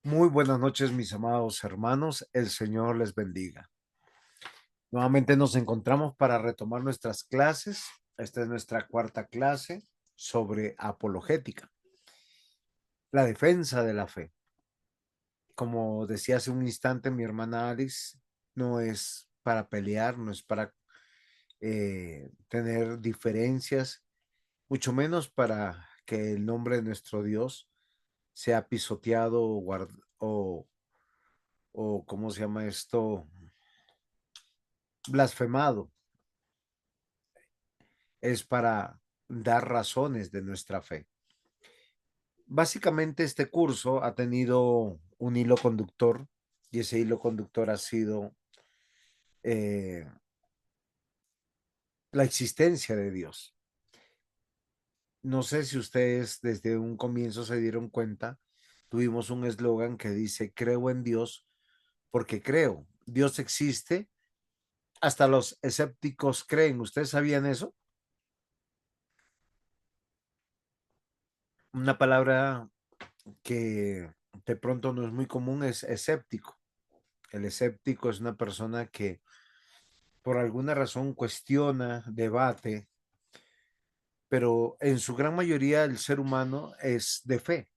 Muy buenas noches, mis amados hermanos. El Señor les bendiga. Nuevamente nos encontramos para retomar nuestras clases. Esta es nuestra cuarta clase sobre apologética, la defensa de la fe. Como decía hace un instante mi hermana Alice, no es para pelear, no es para tener diferencias, mucho menos para que el nombre de nuestro Dios sea pisoteado o ¿cómo se llama esto? Blasfemado. Es para dar razones de nuestra fe. Básicamente este curso ha tenido un hilo conductor y ese hilo conductor ha sido eh, la existencia de Dios. No sé si ustedes desde un comienzo se dieron cuenta, tuvimos un eslogan que dice, creo en Dios porque creo. Dios existe, hasta los escépticos creen. ¿Ustedes sabían eso? Una palabra que de pronto no es muy común es escéptico. El escéptico es una persona que por alguna razón cuestiona, debate, pero en su gran mayoría el ser humano es de fe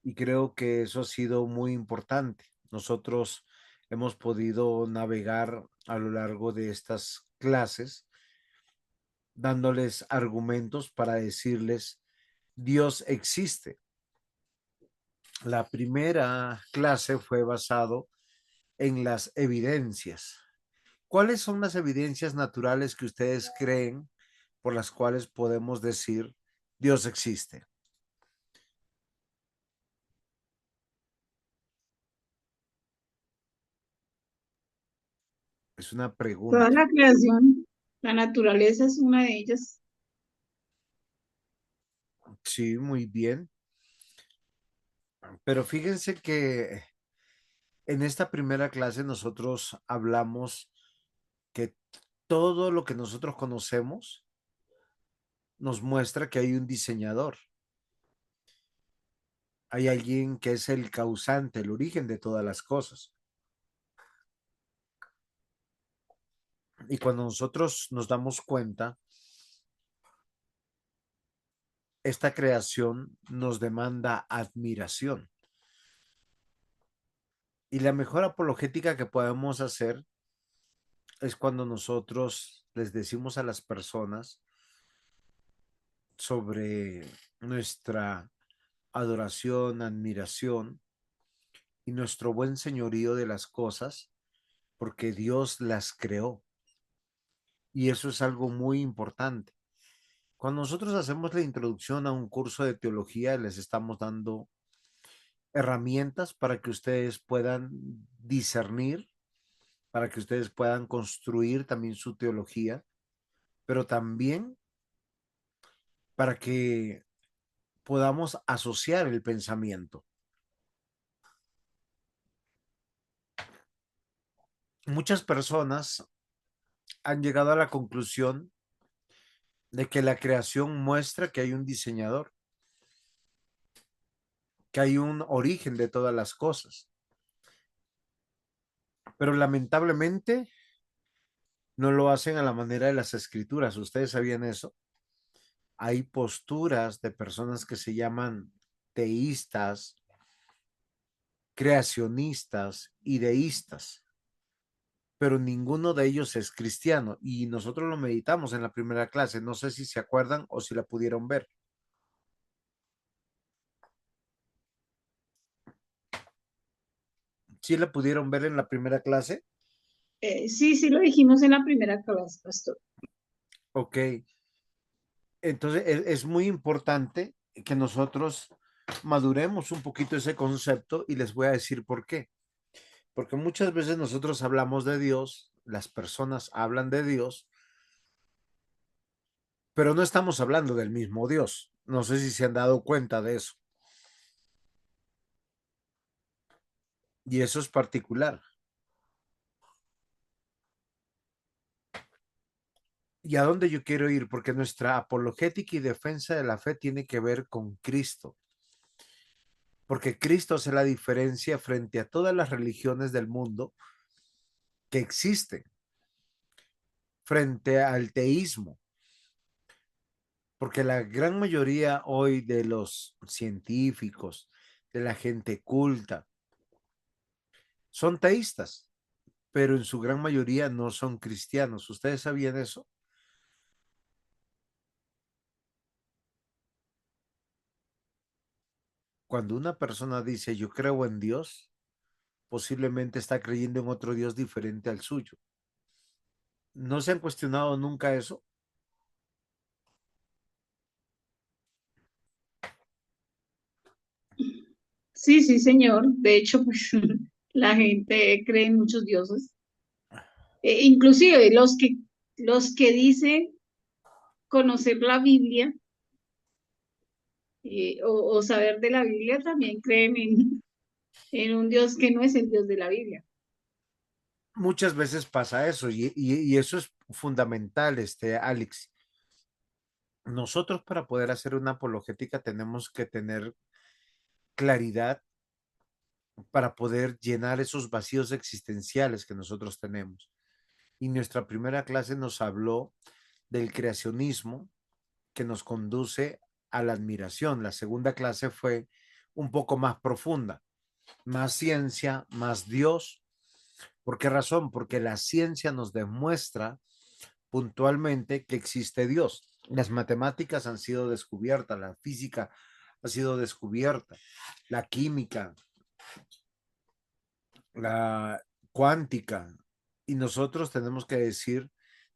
y creo que eso ha sido muy importante. Nosotros hemos podido navegar a lo largo de estas clases dándoles argumentos para decirles Dios existe. La primera clase fue basado en las evidencias. ¿Cuáles son las evidencias naturales que ustedes creen por las cuales podemos decir Dios existe? Es una Toda pregunta. la creación, la naturaleza es una de ellas. Sí, muy bien. Pero fíjense que en esta primera clase nosotros hablamos que todo lo que nosotros conocemos nos muestra que hay un diseñador. Hay alguien que es el causante, el origen de todas las cosas. Y cuando nosotros nos damos cuenta, esta creación nos demanda admiración. Y la mejor apologética que podemos hacer es cuando nosotros les decimos a las personas sobre nuestra adoración, admiración y nuestro buen señorío de las cosas, porque Dios las creó. Y eso es algo muy importante. Cuando nosotros hacemos la introducción a un curso de teología, les estamos dando herramientas para que ustedes puedan discernir, para que ustedes puedan construir también su teología, pero también para que podamos asociar el pensamiento. Muchas personas han llegado a la conclusión de que la creación muestra que hay un diseñador, que hay un origen de todas las cosas, pero lamentablemente no lo hacen a la manera de las escrituras. ¿Ustedes sabían eso? Hay posturas de personas que se llaman teístas, creacionistas y deístas, pero ninguno de ellos es cristiano y nosotros lo meditamos en la primera clase. No sé si se acuerdan o si la pudieron ver. ¿Sí la pudieron ver en la primera clase? Sí, sí lo dijimos en la primera clase, pastor. Ok, entonces es muy importante que nosotros maduremos un poquito ese concepto y les voy a decir por qué. Porque muchas veces nosotros hablamos de Dios, las personas hablan de Dios, pero no estamos hablando del mismo Dios. No sé si se han dado cuenta de eso. Y eso es particular. ¿Y a dónde yo quiero ir? Porque nuestra apologética y defensa de la fe tiene que ver con Cristo. porque Cristo hace la diferencia frente a todas las religiones del mundo que existen, frente al teísmo, porque la gran mayoría hoy de los científicos, de la gente culta, son teístas, pero en su gran mayoría no son cristianos. ¿Ustedes sabían eso? Cuando una persona dice yo creo en Dios, posiblemente está creyendo en otro Dios diferente al suyo. ¿No se han cuestionado nunca eso? Sí, sí, señor. De hecho, pues la gente cree en muchos dioses. Inclusive los que dicen conocer la Biblia o saber de la Biblia también creen en un Dios que no es el Dios de la Biblia. Muchas veces pasa eso y eso es fundamental, Alex. Nosotros para poder hacer una apologética tenemos que tener claridad para poder llenar esos vacíos existenciales que nosotros tenemos. Y nuestra primera clase nos habló del creacionismo que nos conduce a la admiración. La segunda clase fue un poco más profunda, más ciencia, más Dios. ¿Por qué razón? Porque la ciencia nos demuestra puntualmente que existe Dios. Las matemáticas han sido descubiertas, la física ha sido descubierta, la química, la cuántica, y nosotros tenemos que decir,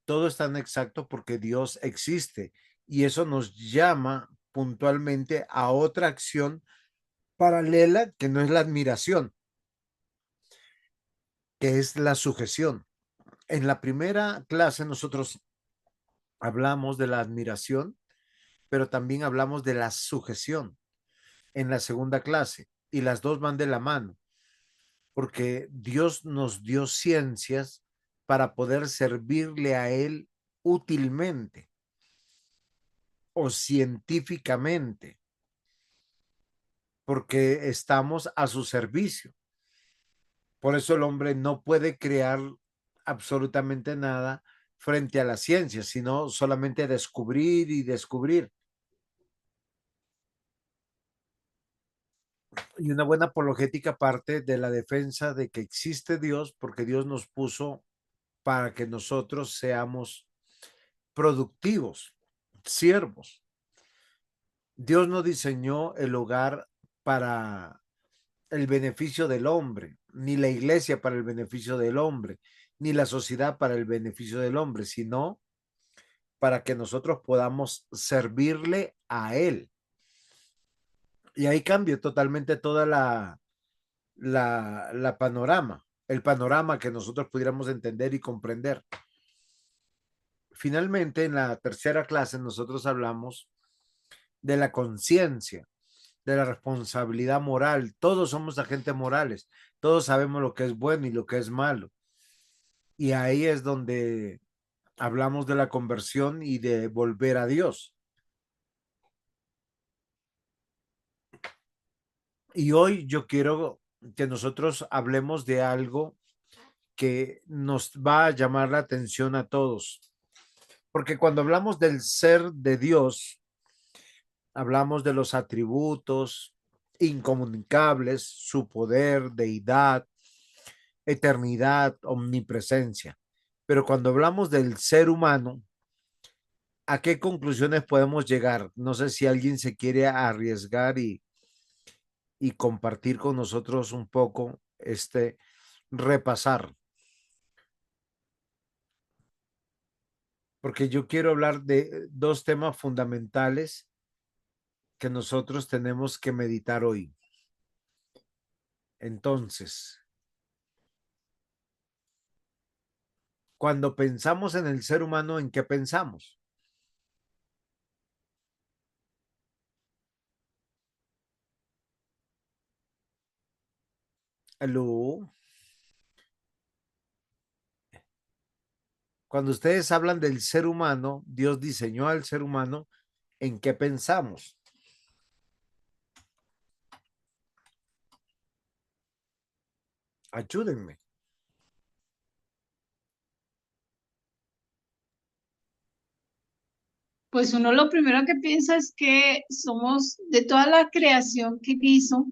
todo es tan exacto porque Dios existe, y eso nos llama puntualmente a otra acción paralela que no es la admiración, que es la sujeción. En la primera clase nosotros hablamos de la admiración, pero también hablamos de la sujeción en la segunda clase, y las dos van de la mano, porque Dios nos dio ciencias para poder servirle a Él útilmente o científicamente, porque estamos a su servicio. Por eso el hombre no puede crear absolutamente nada frente a la ciencia, sino solamente descubrir y descubrir. Y una buena apologética parte de la defensa de que existe Dios, porque Dios nos puso para que nosotros seamos productivos, siervos. Dios no diseñó el hogar para el beneficio del hombre, ni la iglesia para el beneficio del hombre, ni la sociedad para el beneficio del hombre, sino para que nosotros podamos servirle a Él. Y ahí cambia totalmente toda la panorama, el panorama que nosotros pudiéramos entender y comprender. Finalmente, en la tercera clase, nosotros hablamos de la conciencia, de la responsabilidad moral. Todos somos agentes morales, todos sabemos lo que es bueno y lo que es malo. Y ahí es donde hablamos de la conversión y de volver a Dios. Y hoy yo quiero que nosotros hablemos de algo que nos va a llamar la atención a todos. Porque cuando hablamos del ser de Dios, hablamos de los atributos incomunicables, su poder, deidad, eternidad, omnipresencia. Pero cuando hablamos del ser humano, ¿a qué conclusiones podemos llegar? No sé si alguien se quiere arriesgar y compartir con nosotros un poco, repasar, porque yo quiero hablar de dos temas fundamentales que nosotros tenemos que meditar hoy. Entonces, cuando pensamos en el ser humano, ¿en qué pensamos? Aló. Cuando ustedes hablan del ser humano, Dios diseñó al ser humano, ¿en qué pensamos? Ayúdenme. Pues uno lo primero que piensa es que somos de toda la creación que él hizo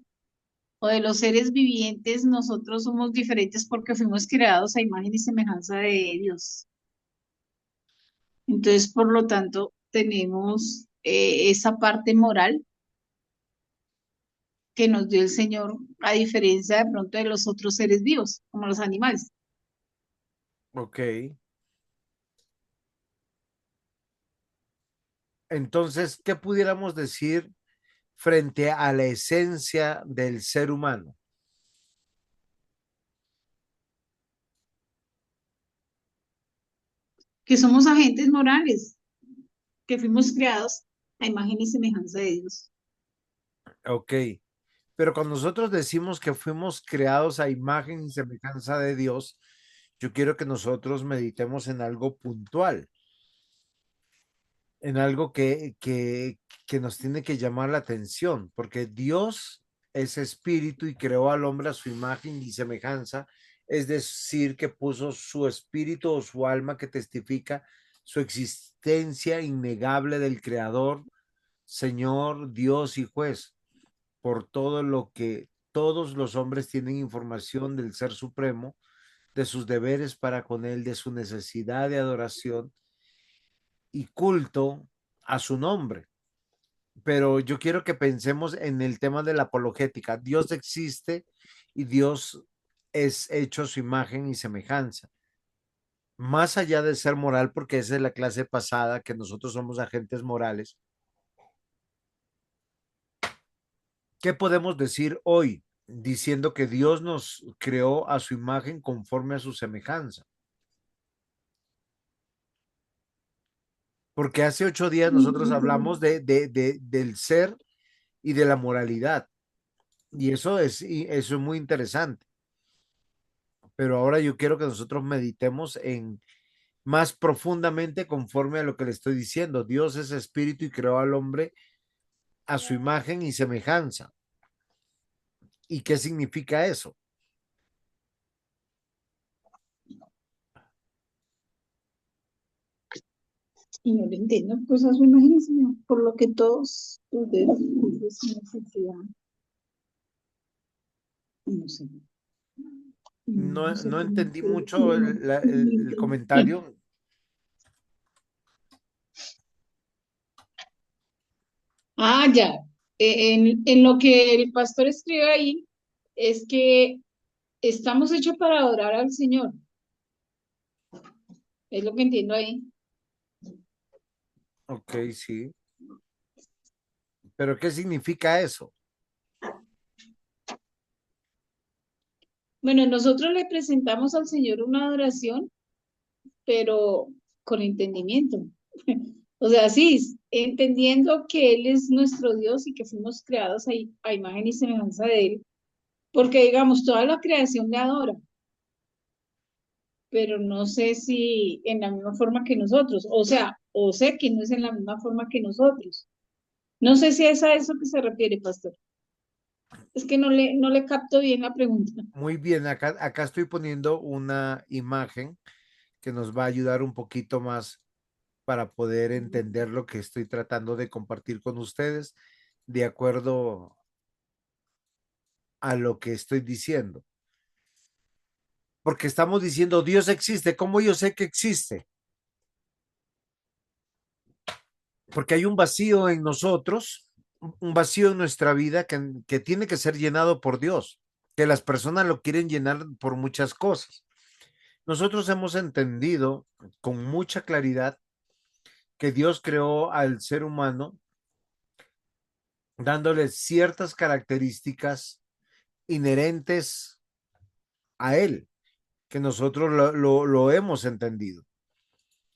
o de los seres vivientes, nosotros somos diferentes porque fuimos creados a imagen y semejanza de Dios. Entonces, por lo tanto, tenemos esa parte moral que nos dio el Señor, a diferencia de pronto de los otros seres vivos, como los animales. Ok. Entonces, ¿qué pudiéramos decir frente a la esencia del ser humano? Que somos agentes morales, que fuimos creados a imagen y semejanza de Dios. Ok. Pero cuando nosotros decimos que fuimos creados a imagen y semejanza de Dios, yo quiero que nosotros meditemos en algo puntual, en algo que nos tiene que llamar la atención, porque Dios es espíritu y creó al hombre a su imagen y semejanza, es decir, que puso su espíritu o su alma que testifica su existencia innegable del Creador, Señor, Dios y juez, por todo lo que todos los hombres tienen información del Ser Supremo, de sus deberes para con Él, de su necesidad de adoración y culto a su nombre. Pero yo quiero que pensemos en el tema de la apologética. Dios existe y Dios es hecho a su imagen y semejanza. Más allá de ser moral, porque esa es la clase pasada, que nosotros somos agentes morales, ¿qué podemos decir hoy diciendo que Dios nos creó a su imagen conforme a su semejanza? Porque hace 8 días nosotros hablamos del ser y de la moralidad. Y eso es muy interesante. Pero ahora yo quiero que nosotros meditemos en más profundamente conforme a lo que le estoy diciendo. Dios es espíritu y creó al hombre a su imagen y semejanza. ¿Y qué significa eso? Y no lo entiendo, pues a su imagen, Señor, por lo que todos ustedes sin necesidad, no sé, no No, sé no cómo entendí se mucho el comentario. Ah, ya. En lo que el pastor escribe ahí es que estamos hechos para adorar al Señor. Es lo que entiendo ahí. Ok, sí. Pero ¿qué significa eso? Bueno, nosotros le presentamos al Señor una adoración, pero con entendimiento. O sea, sí, entendiendo que Él es nuestro Dios y que fuimos creados a imagen y semejanza de Él, porque digamos, toda la creación le adora, pero no sé si en la misma forma que nosotros, o sea, o sé que no es en la misma forma que nosotros. No sé si es a eso que se refiere, pastor. Es que no le capto bien la pregunta. Muy bien, acá estoy poniendo una imagen que nos va a ayudar un poquito más para poder entender lo que estoy tratando de compartir con ustedes de acuerdo a lo que estoy diciendo. Porque estamos diciendo Dios existe. ¿Cómo yo sé que existe? Porque hay un vacío en nosotros, un vacío en nuestra vida que tiene que ser llenado por Dios, que las personas lo quieren llenar por muchas cosas. Nosotros hemos entendido con mucha claridad que Dios creó al ser humano dándole ciertas características inherentes a él, que nosotros lo hemos entendido.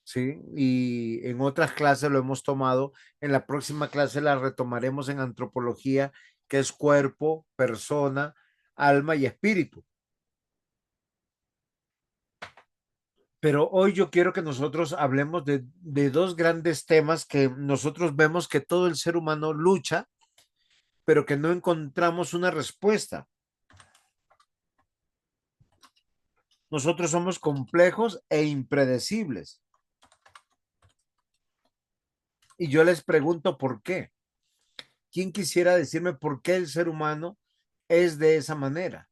¿Sí? Y en otras clases lo hemos tomado. En la próxima clase la retomaremos en antropología, que es cuerpo, persona, alma y espíritu. Pero hoy yo quiero que nosotros hablemos de dos grandes temas que nosotros vemos que todo el ser humano lucha, pero que no encontramos una respuesta. nosotros somos complejos e impredecibles. Y yo les pregunto por qué. ¿Quién quisiera decirme por qué el ser humano es de esa manera?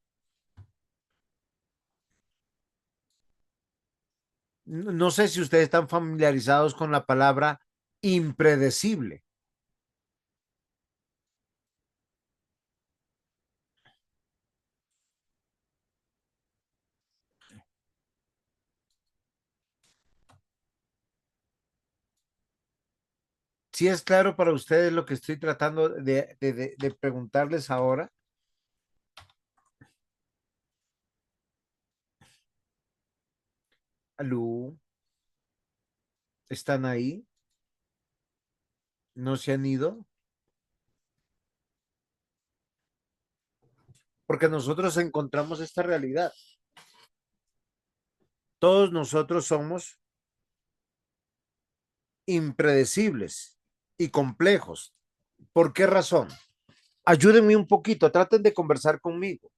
No sé si ustedes están familiarizados con la palabra impredecible. Si es claro para ustedes lo que estoy tratando de preguntarles ahora. ¿Aló? ¿Están ahí? ¿No se han ido? Porque nosotros encontramos esta realidad. Todos nosotros somos impredecibles y complejos. ¿Por qué razón? Ayúdenme un poquito, traten de conversar conmigo.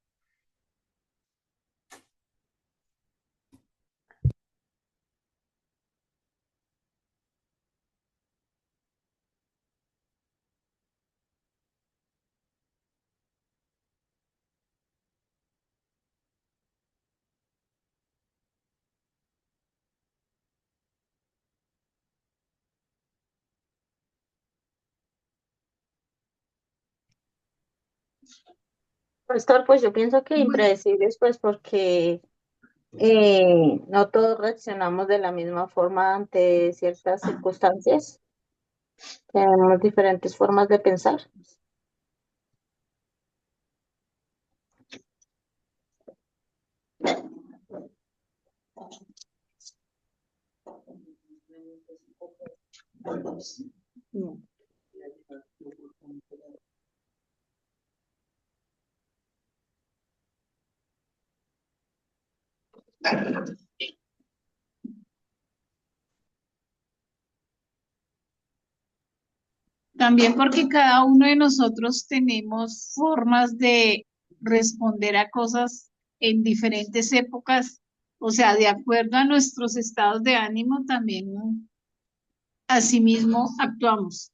Pastor, pues yo pienso que Bueno, impredecibles, pues porque no todos reaccionamos de la misma forma ante ciertas circunstancias. Tenemos diferentes formas de pensar. no. También porque cada uno de nosotros tenemos formas de responder a cosas en diferentes épocas, o sea, de acuerdo a nuestros estados de ánimo, también, ¿no? Asimismo actuamos.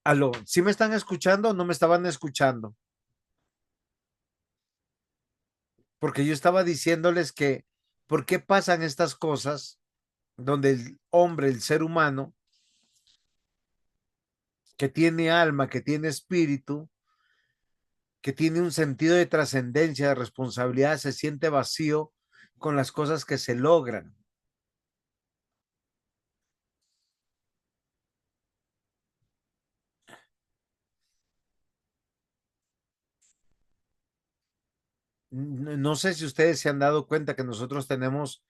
Aló, ¿sí me están escuchando o no me estaban escuchando? Porque yo estaba diciéndoles que, ¿por qué pasan estas cosas donde el hombre, el ser humano, que tiene alma, que tiene espíritu, que tiene un sentido de trascendencia, de responsabilidad, se siente vacío con las cosas que se logran? No sé si ustedes se han dado cuenta que nosotros tenemos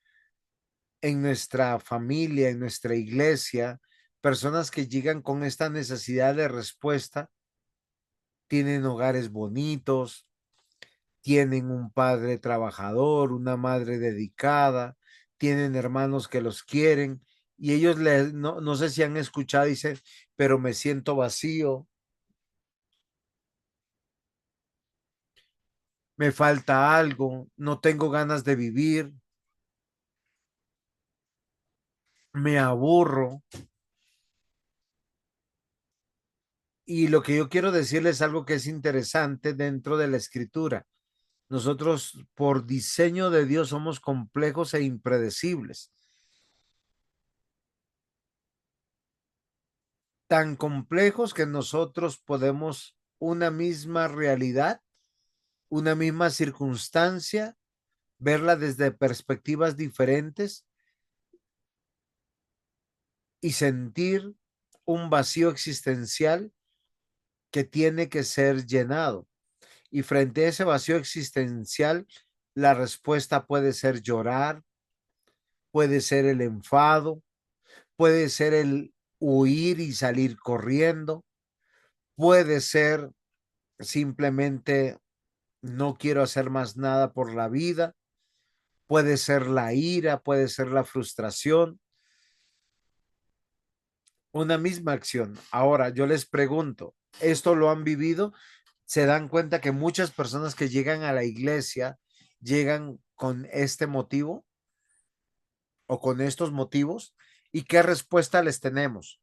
en nuestra familia, en nuestra iglesia, personas que llegan con esta necesidad de respuesta, tienen hogares bonitos, tienen un padre trabajador, una madre dedicada, tienen hermanos que los quieren y ellos no sé si han escuchado, dicen, pero me siento vacío, me falta algo, no tengo ganas de vivir, me aburro. Y lo que yo quiero decirles es algo que es interesante dentro de la escritura. Nosotros, por diseño de Dios, somos complejos e impredecibles. Tan complejos que nosotros podemos una misma realidad, una misma circunstancia, verla desde perspectivas diferentes y sentir un vacío existencial que tiene que ser llenado. Y frente a ese vacío existencial, la respuesta puede ser llorar, puede ser el enfado, puede ser el huir y salir corriendo, puede ser simplemente no quiero hacer más nada por la vida, puede ser la ira, puede ser la frustración, una misma acción. Ahora, yo les pregunto, ¿esto lo han vivido? ¿Se dan cuenta que muchas personas que llegan a la iglesia llegan con este motivo o con estos motivos? ¿Y qué respuesta les tenemos?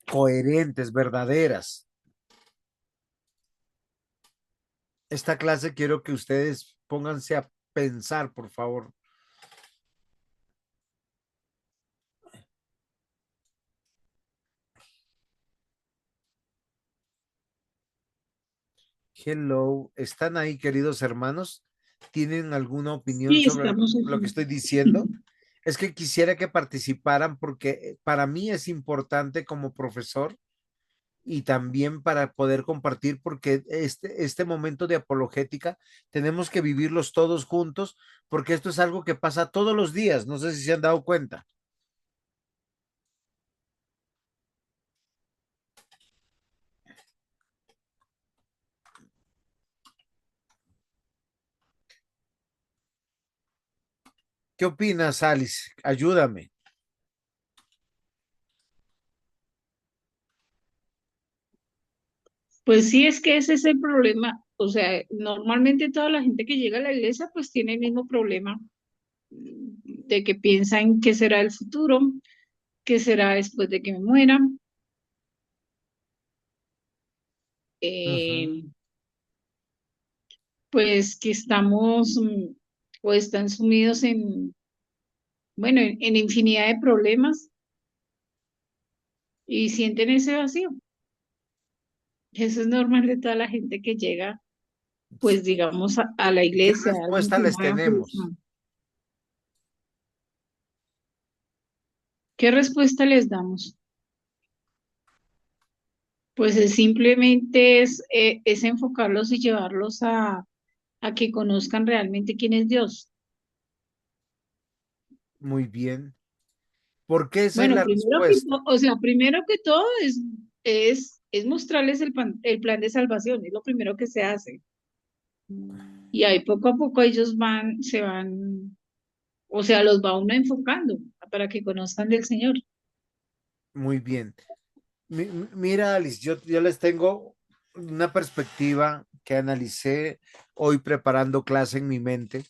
Coherentes, verdaderas. Esta clase quiero que ustedes pónganse a pensar, por favor. Hello, ¿están ahí, queridos hermanos? ¿Tienen alguna opinión Sí, sobre estamos lo que aquí. estoy diciendo? Es que quisiera que participaran porque para mí es importante como profesor y también para poder compartir porque este momento de apologética tenemos que vivirlos todos juntos porque esto es algo que pasa todos los días. No sé si se han dado cuenta. ¿Qué opinas, Alice? Ayúdame. Pues sí, es que ese es el problema. O sea, normalmente toda la gente que llega a la iglesia pues tiene el mismo problema de que piensan qué será el futuro, qué será después de que me muera, Ujú. eh, pues que estamos o están sumidos en, bueno, en infinidad de problemas y sienten ese vacío. Eso es normal de toda la gente que llega, pues digamos, a la ¿Y qué iglesia, a alguien respuesta que les no haya tenemos? profesado. ¿Qué respuesta les damos? Pues simplemente es enfocarlos y llevarlos a que conozcan realmente quién es Dios. Muy bien. ¿Por qué esa es Bueno, la respuesta? o sea, primero que todo es mostrarles el plan de salvación, es lo primero que se hace. Y ahí poco a poco ellos se van, o sea, los va uno enfocando para que conozcan del Señor. Muy bien. Mira, Alice, yo les tengo una perspectiva que analicé hoy preparando clase en mi mente.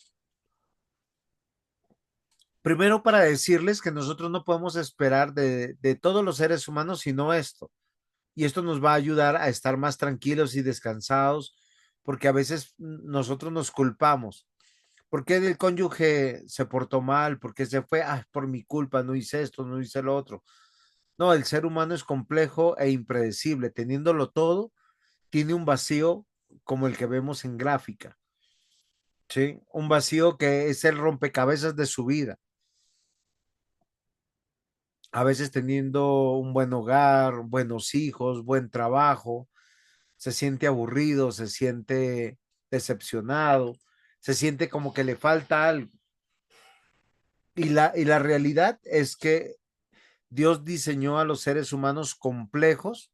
Primero para decirles que nosotros no podemos esperar de todos los seres humanos sino esto. Y esto nos va a ayudar a estar más tranquilos y descansados, porque a veces nosotros nos culpamos. ¿Por qué el cónyuge se portó mal? ¿Por qué se fue? Ah, por mi culpa, no hice esto, no hice lo otro. No, el ser humano es complejo e impredecible. Teniéndolo todo, tiene un vacío como el que vemos en gráfica, ¿sí? Un vacío que es el rompecabezas de su vida. A veces teniendo un buen hogar, buenos hijos, buen trabajo, se siente aburrido, se siente decepcionado, se siente como que le falta algo. Y la realidad es que Dios diseñó a los seres humanos complejos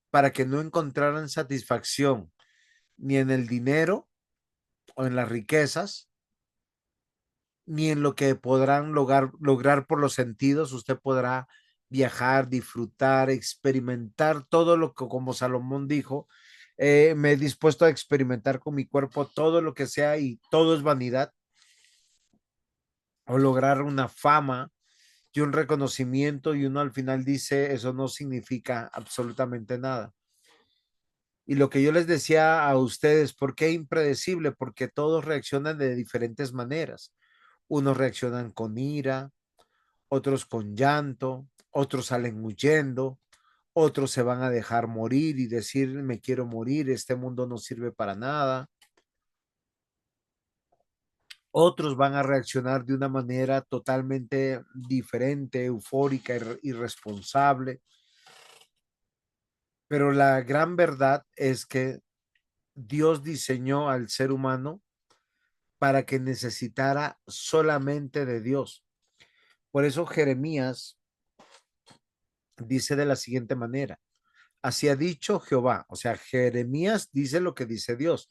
para que no encontraran satisfacción ni en el dinero o en las riquezas, ni en lo que podrán lograr por los sentidos. Usted podrá viajar, disfrutar, experimentar todo lo que, como Salomón dijo, me he dispuesto a experimentar con mi cuerpo todo lo que sea y todo es vanidad, o lograr una fama y un reconocimiento y uno al final dice, eso no significa absolutamente nada. Y lo que yo les decía a ustedes, ¿por qué impredecible? Porque todos reaccionan de diferentes maneras. Unos reaccionan con ira, otros con llanto, otros salen huyendo, otros se van a dejar morir y decir, me quiero morir, este mundo no sirve para nada. Otros van a reaccionar de una manera totalmente diferente, eufórica, irresponsable. Pero la gran verdad es que Dios diseñó al ser humano para que necesitara solamente de Dios. Por eso Jeremías dice de la siguiente manera, así ha dicho Jehová, o sea, Jeremías dice lo que dice Dios.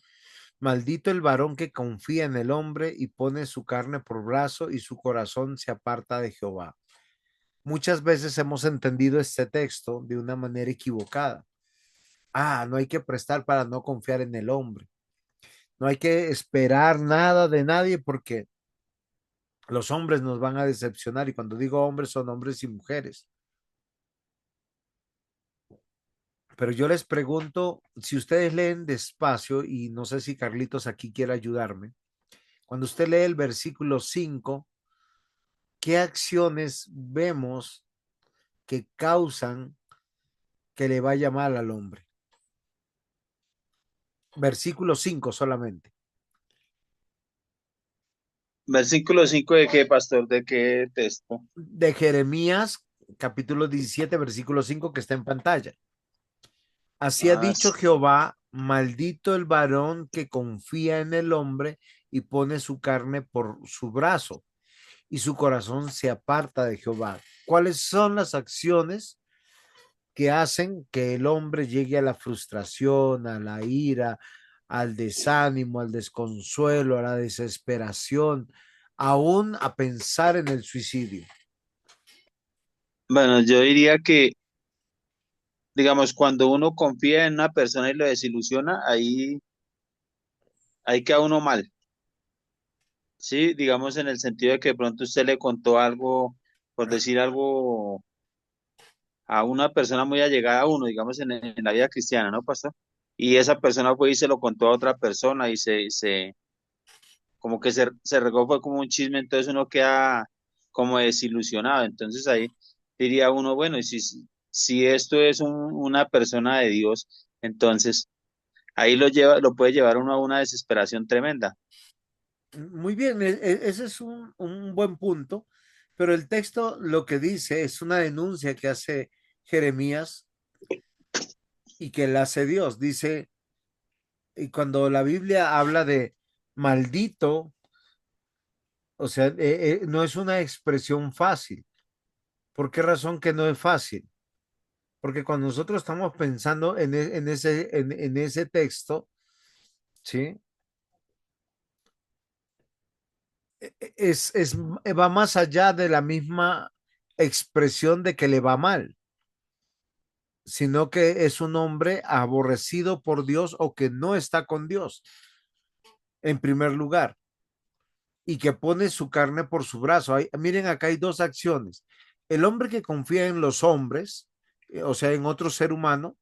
Maldito el varón que confía en el hombre y pone su carne por brazo y su corazón se aparta de Jehová. Muchas veces hemos entendido este texto de una manera equivocada. Ah, no hay que prestar para no confiar en el hombre. No hay que esperar nada de nadie porque los hombres nos van a decepcionar. Y cuando digo hombres, son hombres y mujeres. Pero yo les pregunto, si ustedes leen despacio, y no sé si Carlitos aquí quiere ayudarme, cuando usted lee el versículo 5, ¿qué acciones vemos que causan que le vaya mal al hombre? Versículo 5 solamente. Versículo 5 de qué, pastor, de qué texto. De Jeremías, capítulo 17, versículo 5, que está en pantalla. Así ha Ah, dicho Jehová, maldito el varón que confía en el hombre y pone su carne por su brazo y su corazón se aparta de Jehová. ¿Cuáles son las acciones que hacen que el hombre llegue a la frustración, a la ira, al desánimo, al desconsuelo, a la desesperación, aún a pensar en el suicidio? bueno, yo diría que, digamos, cuando uno confía en una persona y lo desilusiona, ahí queda uno mal. Sí, digamos en el sentido de que de pronto usted le contó algo, por decir algo, a una persona muy allegada a uno, digamos en la vida cristiana, ¿no, pastor? Y esa persona fue y se lo contó a otra persona y como que se regó, fue como un chisme, entonces uno queda como desilusionado. Entonces ahí diría uno, bueno, y si esto es una persona de Dios, entonces ahí lo puede llevar uno a una desesperación tremenda. Muy bien, ese es un buen punto, pero el texto lo que dice es una denuncia que hace Jeremías y que la hace Dios. Dice, y cuando la Biblia habla de maldito, o sea, no es una expresión fácil. ¿Por qué razón que no es fácil? Porque cuando nosotros estamos pensando en ese texto, ¿sí? Va más allá de la misma expresión de que le va mal, sino que es un hombre aborrecido por Dios o que no está con Dios, en primer lugar. y que pone su carne por su brazo. Miren, acá hay dos acciones. El hombre que confía en los hombres, o sea, en otro ser humano,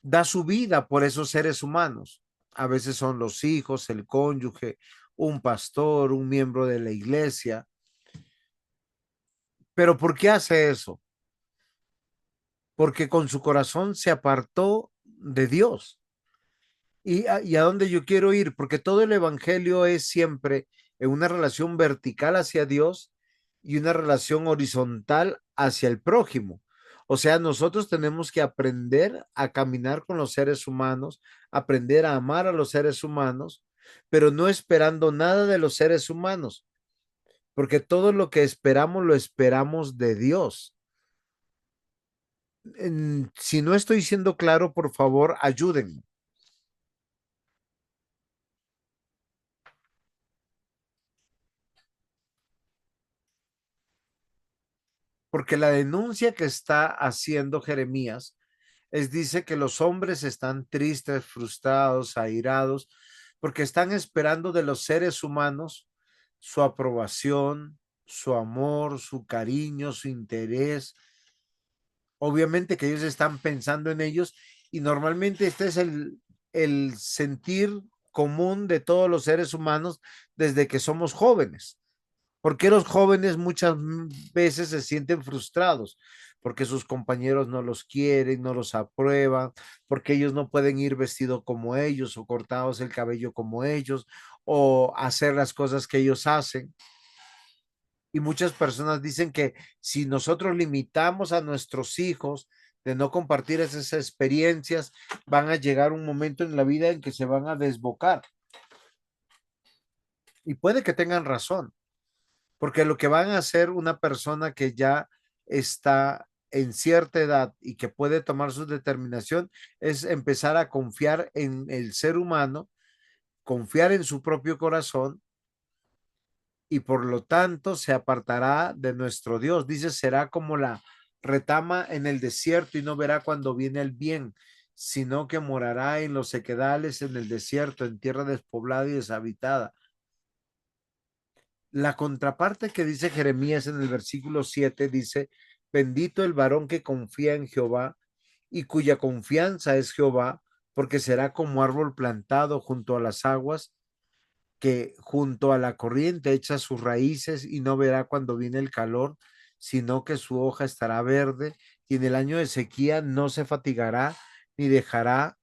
da su vida por esos seres humanos. A veces son los hijos, el cónyuge, un pastor, un miembro de la iglesia. Pero ¿por qué hace eso? Porque con su corazón se apartó de Dios. ¿Y a dónde yo quiero ir? Porque todo el evangelio es siempre en una relación vertical hacia Dios y una relación horizontal hacia el prójimo. O sea, nosotros tenemos que aprender a caminar con los seres humanos, aprender a amar a los seres humanos, pero no esperando nada de los seres humanos, porque todo lo que esperamos lo esperamos de Dios. Si no estoy siendo claro, por favor, ayúdenme. Porque la denuncia que está haciendo Jeremías dice que los hombres están tristes, frustrados, airados, porque están esperando de los seres humanos su aprobación, su amor, su cariño, su interés. Obviamente que ellos están pensando en ellos y normalmente este es el sentir común de todos los seres humanos desde que somos jóvenes. Porque los jóvenes muchas veces se sienten frustrados? Porque sus compañeros no los quieren, no los aprueban, porque ellos no pueden ir vestidos como ellos o cortados el cabello como ellos o hacer las cosas que ellos hacen. Y muchas personas dicen que si nosotros limitamos a nuestros hijos de no compartir esas experiencias, van a llegar un momento en la vida en que se van a desbocar. Y puede que tengan razón. Porque lo que van a hacer una persona que ya está en cierta edad y que puede tomar su determinación es empezar a confiar en el ser humano, confiar en su propio corazón y por lo tanto se apartará de nuestro Dios. Dice, será como la retama en el desierto y no verá cuando viene el bien, sino que morará en los sequedales, en el desierto, en tierra despoblada y deshabitada. La contraparte que dice Jeremías en el versículo 7 dice, bendito el varón que confía en Jehová y cuya confianza es Jehová, porque será como árbol plantado junto a las aguas, que junto a la corriente echa sus raíces y no verá cuando viene el calor, sino que su hoja estará verde y en el año de sequía no se fatigará ni dejará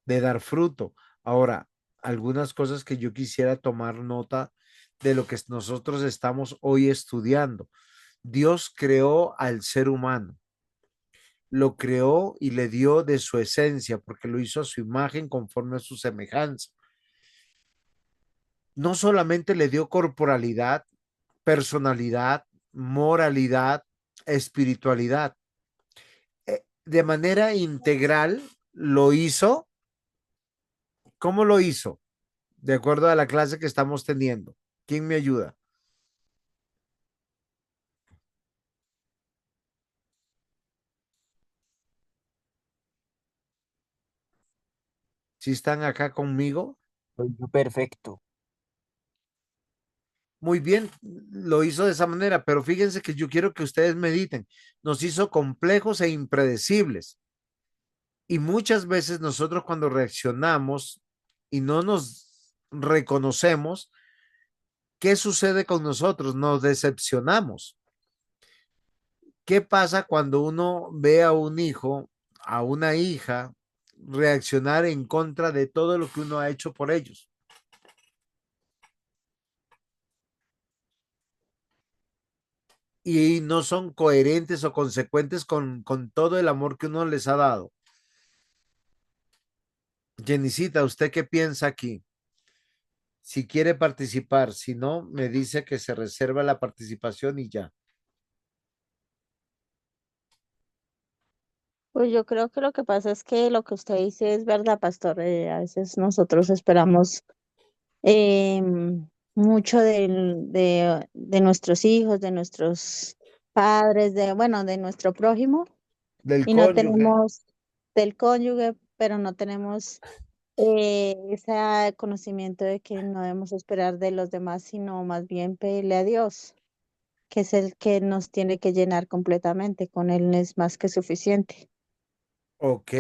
de dar fruto. Ahora, algunas cosas que yo quisiera tomar nota de lo que nosotros estamos hoy estudiando. Dios creó al ser humano, lo creó y le dio de su esencia, porque lo hizo a su imagen conforme a su semejanza. No solamente le dio corporalidad, personalidad, moralidad, espiritualidad. De manera integral lo hizo. ¿Cómo lo hizo? De acuerdo a la clase que estamos teniendo. ¿Quién me ayuda? ¿Si están acá conmigo? Soy yo perfecto. Muy bien, lo hizo de esa manera, pero fíjense que yo quiero que ustedes mediten. Nos hizo complejos e impredecibles. Y muchas veces nosotros cuando reaccionamos y no nos reconocemos, ¿qué sucede con nosotros? Nos decepcionamos. ¿Qué pasa cuando uno ve a un hijo, a una hija, reaccionar en contra de todo lo que uno ha hecho por ellos? Y no son coherentes o consecuentes con todo el amor que uno les ha dado. Jenicita, ¿usted qué piensa aquí? Si quiere participar, si no, me dice que se reserva la participación y ya. Pues yo creo que lo que pasa es que lo que usted dice es verdad, pastor. A veces nosotros esperamos mucho de nuestros hijos, de nuestros padres, bueno, de nuestro prójimo, Del y no cónyuge. tenemos del cónyuge, pero no tenemos ese conocimiento de que no debemos esperar de los demás, sino más bien pedirle a Dios, que es el que nos tiene que llenar completamente. Con Él es más que suficiente. Ok,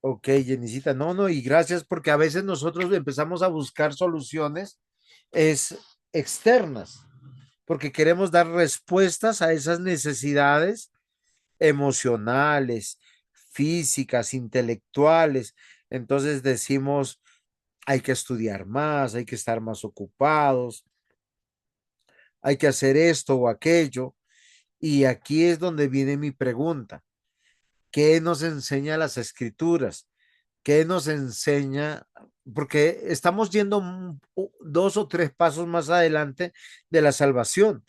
ok, Jenicita. No, no, y gracias porque a veces nosotros empezamos a buscar soluciones es externas, porque queremos dar respuestas a esas necesidades emocionales, físicas, intelectuales. Entonces decimos, hay que estudiar más, hay que estar más ocupados, hay que hacer esto o aquello. Y aquí es donde viene mi pregunta. ¿Qué nos enseña las escrituras? ¿Qué nos enseña? Porque estamos yendo dos o tres pasos más adelante de la salvación.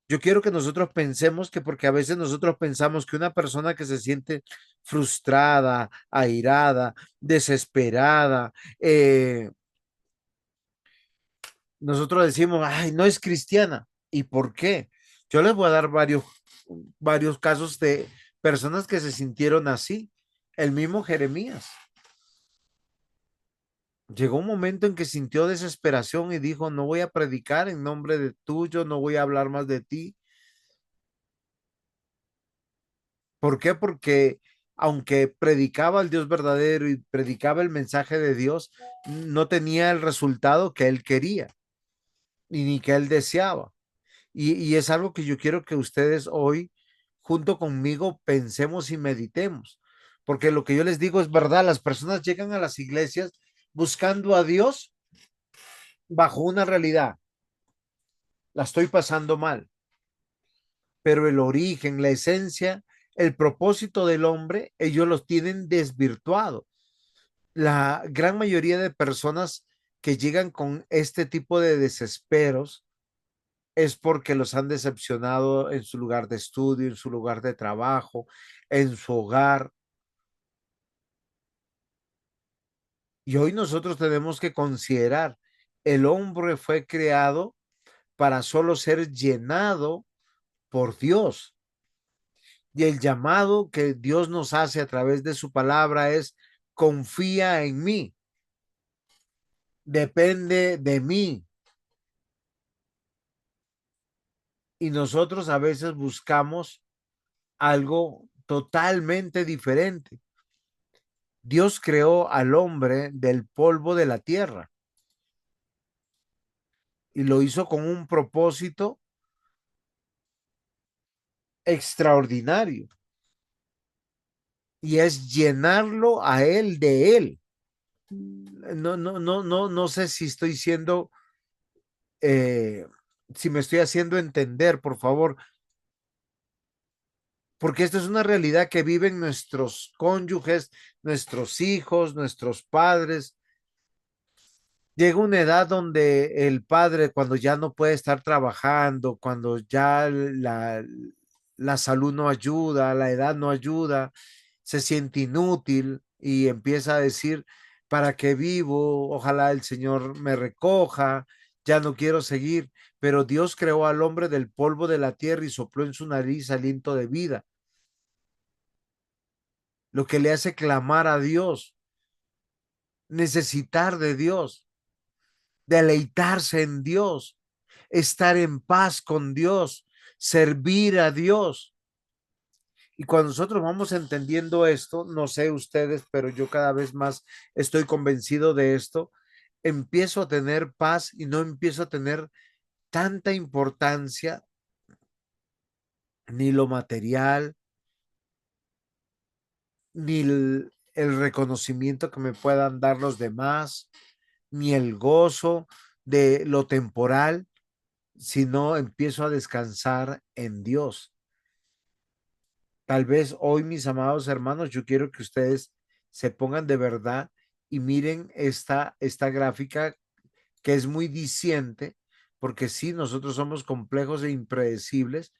Yo quiero que nosotros pensemos que, porque a veces nosotros pensamos que una persona que se siente frustrada, airada, desesperada, nosotros decimos, ay, no es cristiana. ¿Y por qué? Yo les voy a dar varios casos de personas que se sintieron así. El mismo Jeremías. Llegó un momento en que sintió desesperación y dijo, no voy a predicar en nombre de tuyo, no voy a hablar más de ti. ¿Por qué? Porque aunque predicaba el Dios verdadero y predicaba el mensaje de Dios, no tenía el resultado que él quería y ni que él deseaba. Y es algo que yo quiero que ustedes hoy, junto conmigo, pensemos y meditemos. Porque lo que yo les digo es verdad, las personas llegan a las iglesias buscando a Dios bajo una realidad. La estoy pasando mal, pero el origen, la esencia, el propósito del hombre, ellos los tienen desvirtuado. La gran mayoría de personas que llegan con este tipo de desesperos es porque los han decepcionado en su lugar de estudio, en su lugar de trabajo, en su hogar. Y hoy nosotros tenemos que considerar, el hombre fue creado para solo ser llenado por Dios. Y el llamado que Dios nos hace a través de su palabra es, confía en mí, depende de mí. Y nosotros a veces buscamos algo totalmente diferente. Dios creó al hombre del polvo de la tierra y lo hizo con un propósito extraordinario y es llenarlo a él de él. No sé si estoy siendo, eh, si me estoy haciendo entender, por favor, porque esta es una realidad que viven nuestros cónyuges, nuestros hijos, nuestros padres. Llega una edad donde el padre, cuando ya no puede estar trabajando, cuando ya la salud no ayuda, la edad no ayuda, se siente inútil y empieza a decir, ¿para qué vivo? Ojalá el Señor me recoja, ya no quiero seguir. Pero Dios creó al hombre del polvo de la tierra y sopló en su nariz aliento de vida, lo que le hace clamar a Dios, necesitar de Dios, deleitarse en Dios, estar en paz con Dios, servir a Dios. Y cuando nosotros vamos entendiendo esto, no sé ustedes, pero yo cada vez más estoy convencido de esto, empiezo a tener paz y no empiezo a tener tanta importancia ni lo material, ni el reconocimiento que me puedan dar los demás, ni el gozo de lo temporal, sino empiezo a descansar en Dios. Tal vez hoy, mis amados hermanos, yo quiero que ustedes se pongan de verdad y miren esta gráfica que es muy diciente, porque sí, nosotros somos complejos e impredecibles,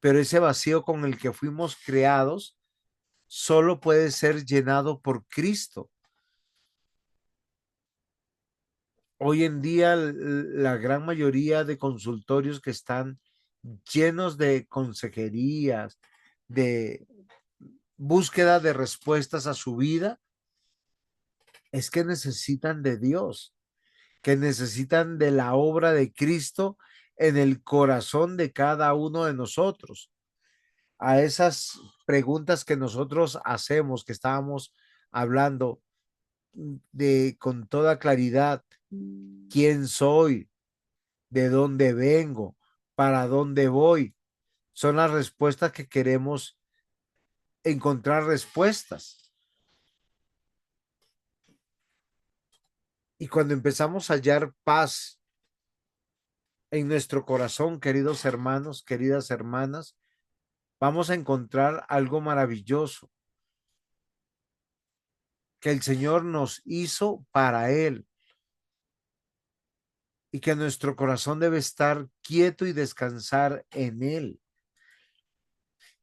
pero ese vacío con el que fuimos creados solo puede ser llenado por Cristo. Hoy en día, la gran mayoría de consultorios que están llenos de consejerías, de búsqueda de respuestas a su vida, es que necesitan de Dios, que necesitan de la obra de Cristo en el corazón de cada uno de nosotros. A esas preguntas que nosotros hacemos, que estábamos hablando de con toda claridad, ¿quién soy? ¿De dónde vengo? ¿Para dónde voy? Son las respuestas que queremos encontrar respuestas. Y cuando empezamos a hallar paz en nuestro corazón, queridos hermanos, queridas hermanas, vamos a encontrar algo maravilloso que el Señor nos hizo para Él y que nuestro corazón debe estar quieto y descansar en Él.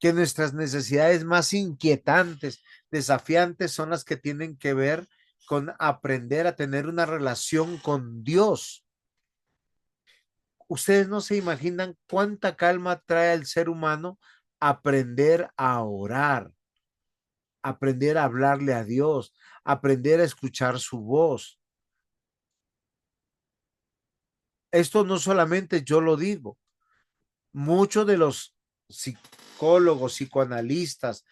Que nuestras necesidades más inquietantes, desafiantes, son las que tienen que ver con aprender a tener una relación con Dios. Ustedes no se imaginan cuánta calma trae al ser humano aprender a orar, aprender a hablarle a Dios, aprender a escuchar su voz. Esto no solamente yo lo digo, muchos de los psicólogos, psicoanalistas,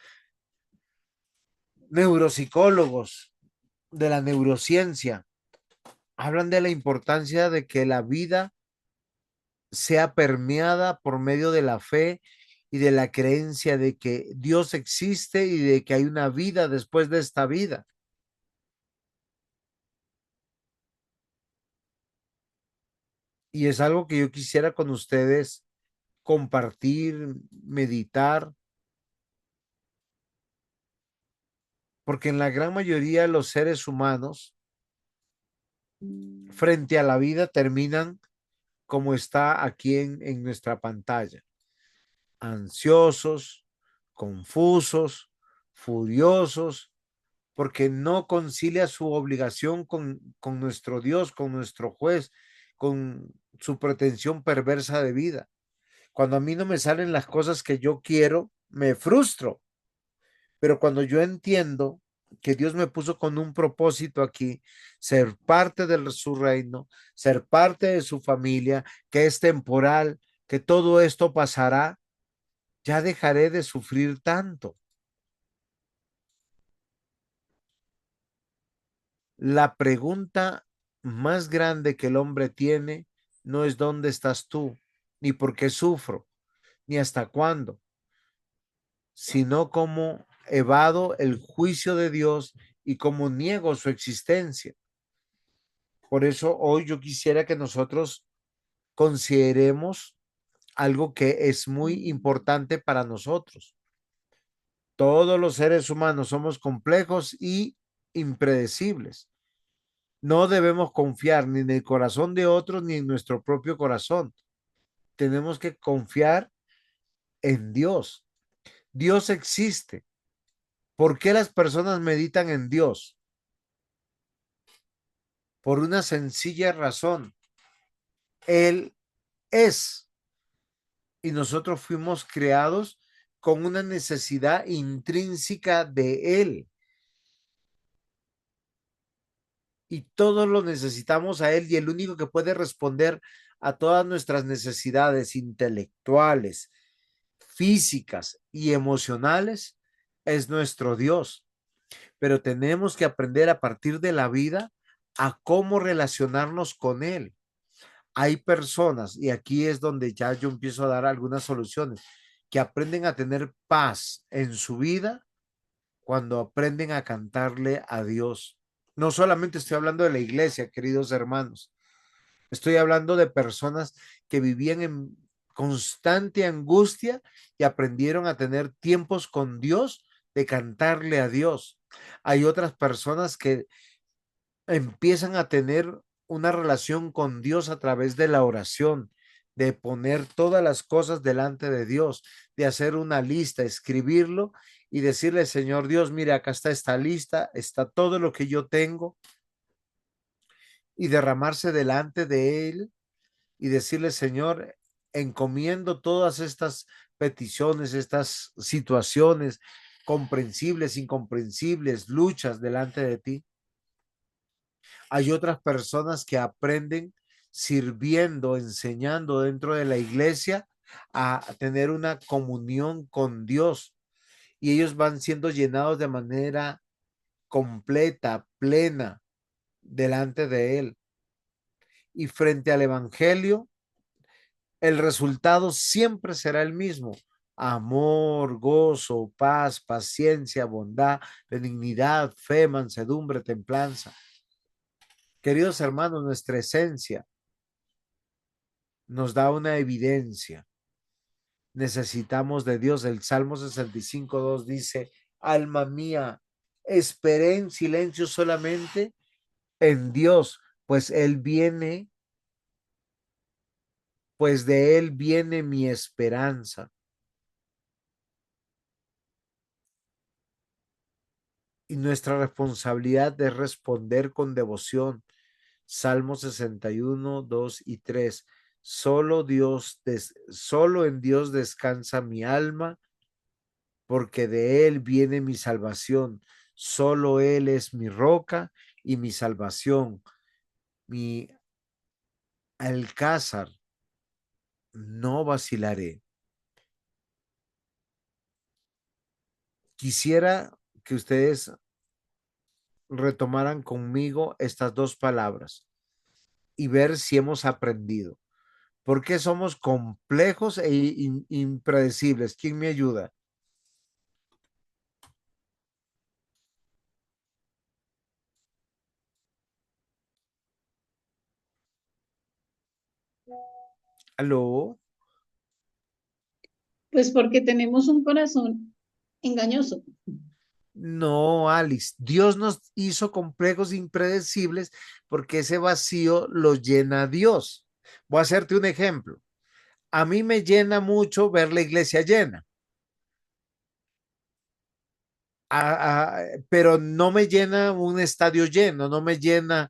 neuropsicólogos de la neurociencia hablan de la importancia de que la vida sea permeada por medio de la fe y de la creencia de que Dios existe y de que hay una vida después de esta vida. Y es algo que yo quisiera con ustedes compartir, meditar, porque en la gran mayoría de los seres humanos, frente a la vida, terminan como está aquí en nuestra pantalla: ansiosos, confusos, furiosos, porque no concilia su obligación con nuestro Dios, con nuestro juez, con su pretensión perversa de vida. Cuando a mí no me salen las cosas que yo quiero, me frustro. Pero cuando yo entiendo que Dios me puso con un propósito aquí, ser parte de su reino, ser parte de su familia, que es temporal, que todo esto pasará, ya dejaré de sufrir tanto. La pregunta más grande que el hombre tiene no es dónde estás tú, ni por qué sufro, ni hasta cuándo, sino cómo evado el juicio de Dios y cómo niego su existencia. Por eso hoy yo quisiera que nosotros consideremos algo que es muy importante para nosotros. Todos los seres humanos somos complejos y impredecibles. No debemos confiar ni en el corazón de otros ni en nuestro propio corazón. Tenemos que confiar en Dios. Dios existe. ¿Por qué las personas meditan en Dios? Por una sencilla razón. Él es. Y nosotros fuimos creados con una necesidad intrínseca de Él. Y todos lo necesitamos a Él, y el único que puede responder a todas nuestras necesidades intelectuales, físicas y emocionales es nuestro Dios. Pero tenemos que aprender a partir de la vida a cómo relacionarnos con Él. Hay personas, y aquí es donde ya yo empiezo a dar algunas soluciones, que aprenden a tener paz en su vida cuando aprenden a cantarle a Dios. No solamente estoy hablando de la iglesia, queridos hermanos, estoy hablando de personas que vivían en constante angustia y aprendieron a tener tiempos con Dios de cantarle a Dios. Hay otras personas que empiezan a tener una relación con Dios a través de la oración, de poner todas las cosas delante de Dios, de hacer una lista, escribirlo y decirle: Señor Dios, mire, acá está esta lista, está todo lo que yo tengo, y derramarse delante de Él y decirle: Señor, encomiendo todas estas peticiones, estas situaciones comprensibles, incomprensibles, luchas delante de ti. Hay otras personas que aprenden sirviendo, enseñando dentro de la iglesia a tener una comunión con Dios y ellos van siendo llenados de manera completa, plena, delante de Él. Y frente al Evangelio, el resultado siempre será el mismo. Amor, gozo, paz, paciencia, bondad, benignidad, fe, mansedumbre, templanza. Queridos hermanos, nuestra esencia nos da una evidencia. Necesitamos de Dios. El Salmo 65:2 dice, alma mía, esperé en silencio solamente en Dios, pues Él viene, pues de Él viene mi esperanza. Y nuestra responsabilidad es responder con devoción. Salmo 61:2 y 3. Solo en Dios descansa mi alma, porque de Él viene mi salvación. Solo Él es mi roca y mi salvación, mi alcázar. No vacilaré. Quisiera que ustedes retomaran conmigo estas dos palabras y ver si hemos aprendido. ¿Por qué somos complejos e impredecibles? ¿Quién me ayuda? ¿Aló? Pues porque tenemos un corazón engañoso. No, Alex. Dios nos hizo complejos e impredecibles porque ese vacío lo llena Dios. Voy a hacerte un ejemplo. A mí me llena mucho ver la iglesia llena. Pero no me llena un estadio lleno, no me llena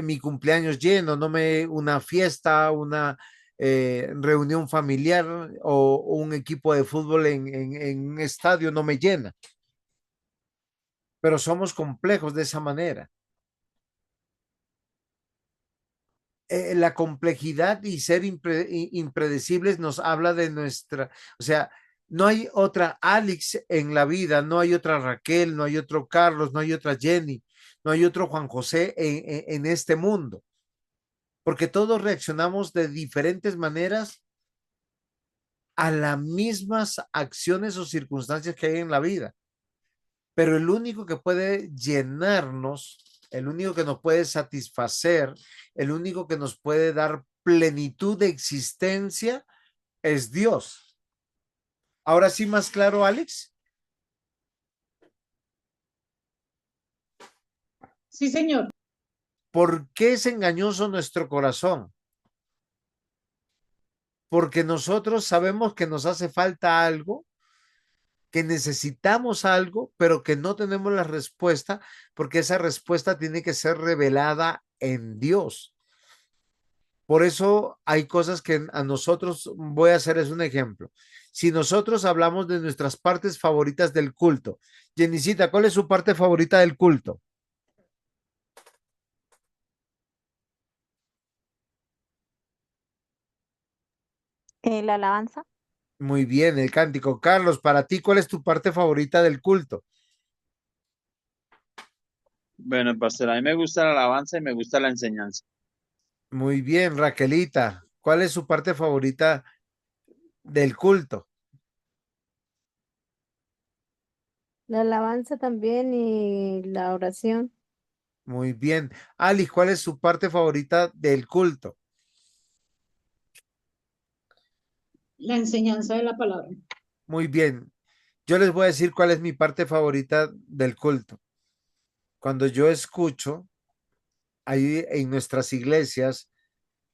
mi cumpleaños lleno, no me una fiesta, una reunión familiar o un equipo de fútbol en un estadio no me llena, pero somos complejos de esa manera. La complejidad y ser impredecibles nos habla de nuestra, o sea, no hay otra Alex en la vida, no hay otra Raquel, no hay otro Carlos, no hay otra Jenny, no hay otro Juan José en este mundo, porque todos reaccionamos de diferentes maneras a las mismas acciones o circunstancias que hay en la vida, pero el único que puede llenarnos, el único que nos puede satisfacer, el único que nos puede dar plenitud de existencia es Dios. Ahora sí, más claro, Alex. Sí, señor. ¿Por qué es engañoso nuestro corazón? Porque nosotros sabemos que nos hace falta algo, que necesitamos algo, pero que no tenemos la respuesta, porque esa respuesta tiene que ser revelada en Dios. Por eso hay cosas que a nosotros, voy a hacer es un ejemplo. Si nosotros hablamos de nuestras partes favoritas del culto, Jenicita, ¿cuál es su parte favorita del culto? La alabanza. Muy bien, el cántico. Carlos, para ti, ¿cuál es tu parte favorita del culto? Bueno, pastor, a mí me gusta la alabanza y me gusta la enseñanza. Muy bien, Raquelita, ¿cuál es su parte favorita del culto? La alabanza también y la oración. Muy bien. Ali, ¿cuál es su parte favorita del culto? La enseñanza de la palabra. Muy bien. Yo les voy a decir cuál es mi parte favorita del culto. Cuando yo escucho, ahí en nuestras iglesias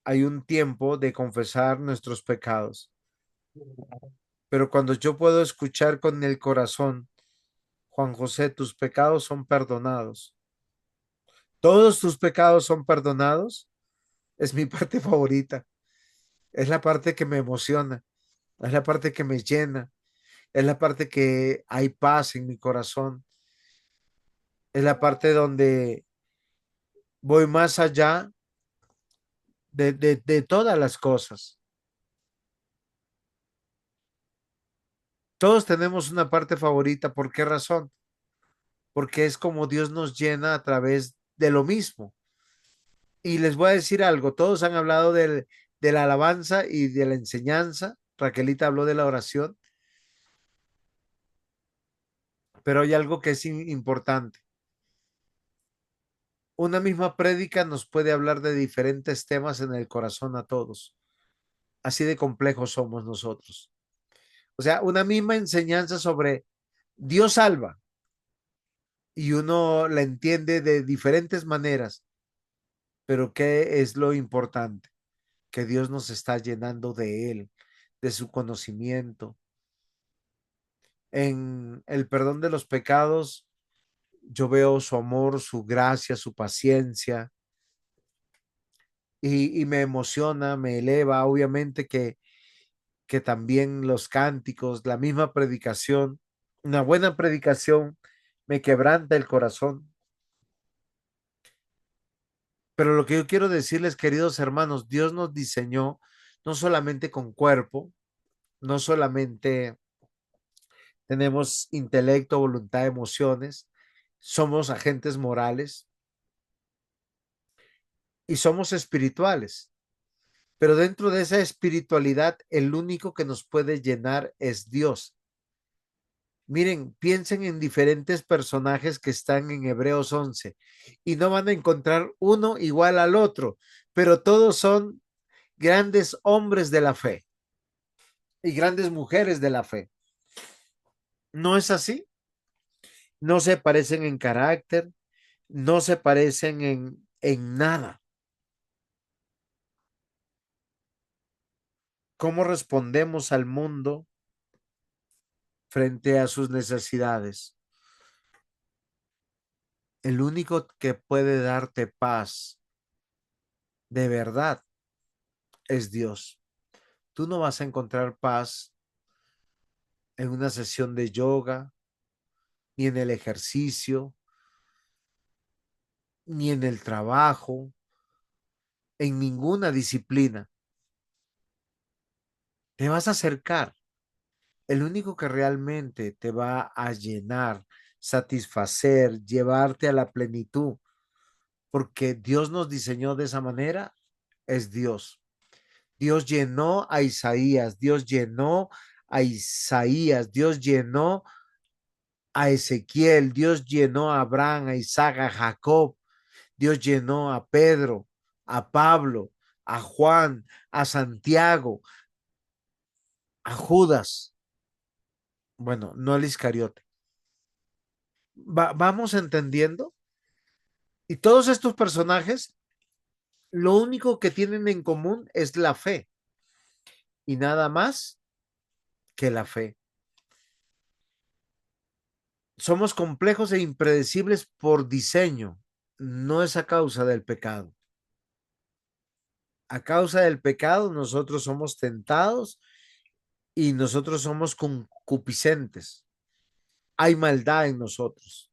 hay un tiempo de confesar nuestros pecados. Pero cuando yo puedo escuchar con el corazón, Juan José, tus pecados son perdonados. Todos tus pecados son perdonados. Es mi parte favorita. Es la parte que me emociona. Es la parte que me llena. Es la parte que hay paz en mi corazón. Es la parte donde voy más allá de todas las cosas. Todos tenemos una parte favorita. ¿Por qué razón? Porque es como Dios nos llena a través de lo mismo. Y les voy a decir algo, todos han hablado de la alabanza y de la enseñanza. Raquelita habló de la oración, pero hay algo que es importante. Una misma prédica nos puede hablar de diferentes temas en el corazón a todos. Así de complejos somos nosotros. O sea, una misma enseñanza sobre Dios salva y uno la entiende de diferentes maneras, pero ¿qué es lo importante? Que Dios nos está llenando de Él, de su conocimiento. En el perdón de los pecados, yo veo su amor, su gracia, su paciencia y me emociona, me eleva. Obviamente que también los cánticos, la misma predicación, una buena predicación me quebranta el corazón. Pero lo que yo quiero decirles, queridos hermanos, Dios nos diseñó no solamente con cuerpo, no solamente tenemos intelecto, voluntad, emociones, somos agentes morales y somos espirituales. Pero dentro de esa espiritualidad, el único que nos puede llenar es Dios. Miren, piensen en diferentes personajes que están en Hebreos 11 y no van a encontrar uno igual al otro, pero todos son grandes hombres de la fe y grandes mujeres de la fe. ¿No es así? No se parecen en carácter, no se parecen en nada. ¿Cómo respondemos al mundo frente a sus necesidades? El único que puede darte paz de verdad es Dios. Tú no vas a encontrar paz en una sesión de yoga, ni en el ejercicio, ni en el trabajo, en ninguna disciplina. Te vas a acercar. El único que realmente te va a llenar, satisfacer, llevarte a la plenitud, porque Dios nos diseñó de esa manera, es Dios. Dios llenó a Isaías, Dios llenó a Isaías, Dios llenó a Ezequiel, Dios llenó a Abraham, a Isaac, a Jacob, Dios llenó a Pedro, a Pablo, a Juan, a Santiago, a Judas, bueno, no al Iscariote. Vamos entendiendo. Y todos estos personajes, lo único que tienen en común es la fe y nada más que la fe. Somos complejos e impredecibles por diseño, no es a causa del pecado. A causa del pecado nosotros somos tentados y nosotros somos concupiscentes. Hay maldad en nosotros.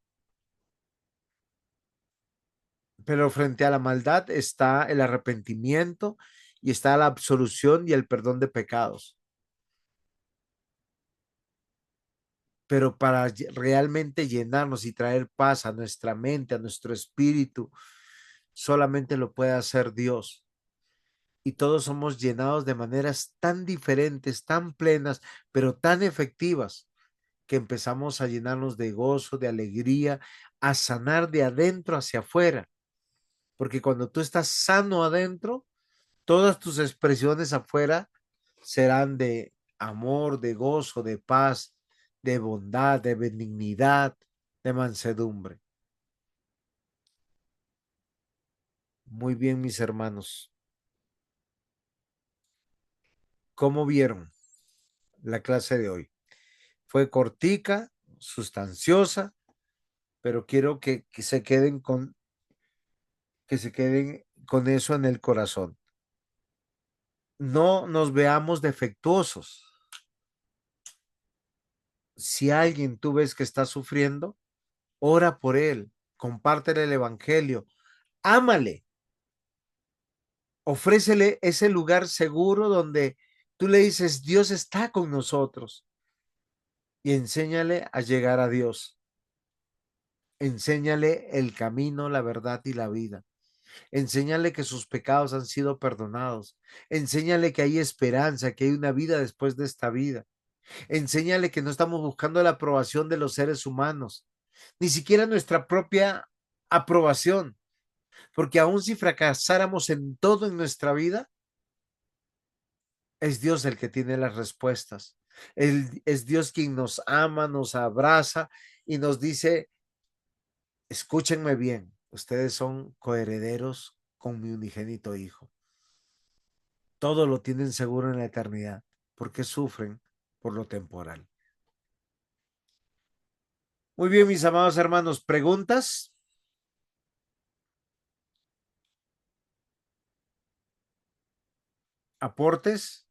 Pero frente a la maldad está el arrepentimiento y está la absolución y el perdón de pecados. Pero para realmente llenarnos y traer paz a nuestra mente, a nuestro espíritu, solamente lo puede hacer Dios. Y todos somos llenados de maneras tan diferentes, tan plenas, pero tan efectivas, que empezamos a llenarnos de gozo, de alegría, a sanar de adentro hacia afuera. Porque cuando tú estás sano adentro, todas tus expresiones afuera serán de amor, de gozo, de paz, de bondad, de benignidad, de mansedumbre. Muy bien, mis hermanos. ¿Cómo vieron la clase de hoy? Fue cortica, sustanciosa, pero quiero que se queden con eso en el corazón. No nos veamos defectuosos. Si alguien tú ves que está sufriendo, ora por él, compártele el evangelio, Ámale, ofrécele ese lugar seguro donde tú le dices, Dios está con nosotros, y enséñale a llegar a Dios. Enséñale el camino, la verdad y la vida. Enséñale que sus pecados han sido perdonados. Enséñale que hay esperanza, que hay una vida después de esta vida. Enséñale que no estamos buscando la aprobación de los seres humanos, ni siquiera nuestra propia aprobación, porque aun si fracasáramos en todo en nuestra vida, es Dios el que tiene las respuestas. Es Dios quien nos ama, nos abraza y nos dice, escúchenme bien, ustedes son coherederos con mi unigénito Hijo. Todo lo tienen seguro en la eternidad, porque sufren por lo temporal. Muy bien, mis amados hermanos, ¿preguntas? ¿Aportes?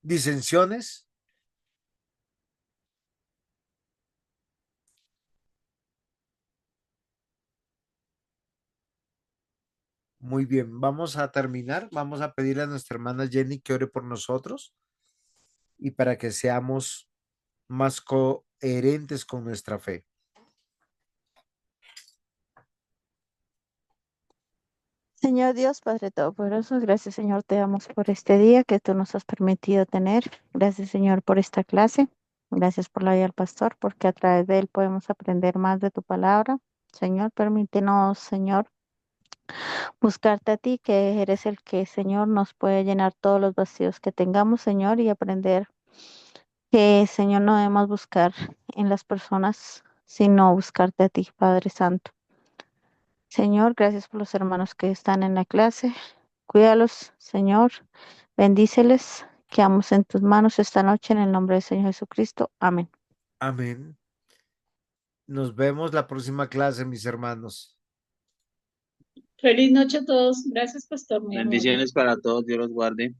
¿Disensiones? Muy bien, vamos a terminar. Vamos a pedirle a nuestra hermana Jenny que ore por nosotros y para que seamos más coherentes con nuestra fe. Señor Dios, Padre Todopoderoso, gracias Señor, te damos por este día que tú nos has permitido tener. Gracias Señor por esta clase. Gracias por la vida del pastor, porque a través de él podemos aprender más de tu palabra. Señor, permítenos, Señor, buscarte a ti, que eres el que, Señor, nos puede llenar todos los vacíos que tengamos, Señor, y aprender que, Señor, no debemos buscar en las personas, sino buscarte a ti, Padre Santo. Señor, gracias por los hermanos que están en la clase. Cuídalos, Señor. Bendíceles. Quedamos en tus manos esta noche en el nombre del Señor Jesucristo. Amén. Amén. Nos vemos la próxima clase, mis hermanos. Feliz noche a todos. Gracias, pastor, muy amable. Bendiciones para todos, Dios los guarde.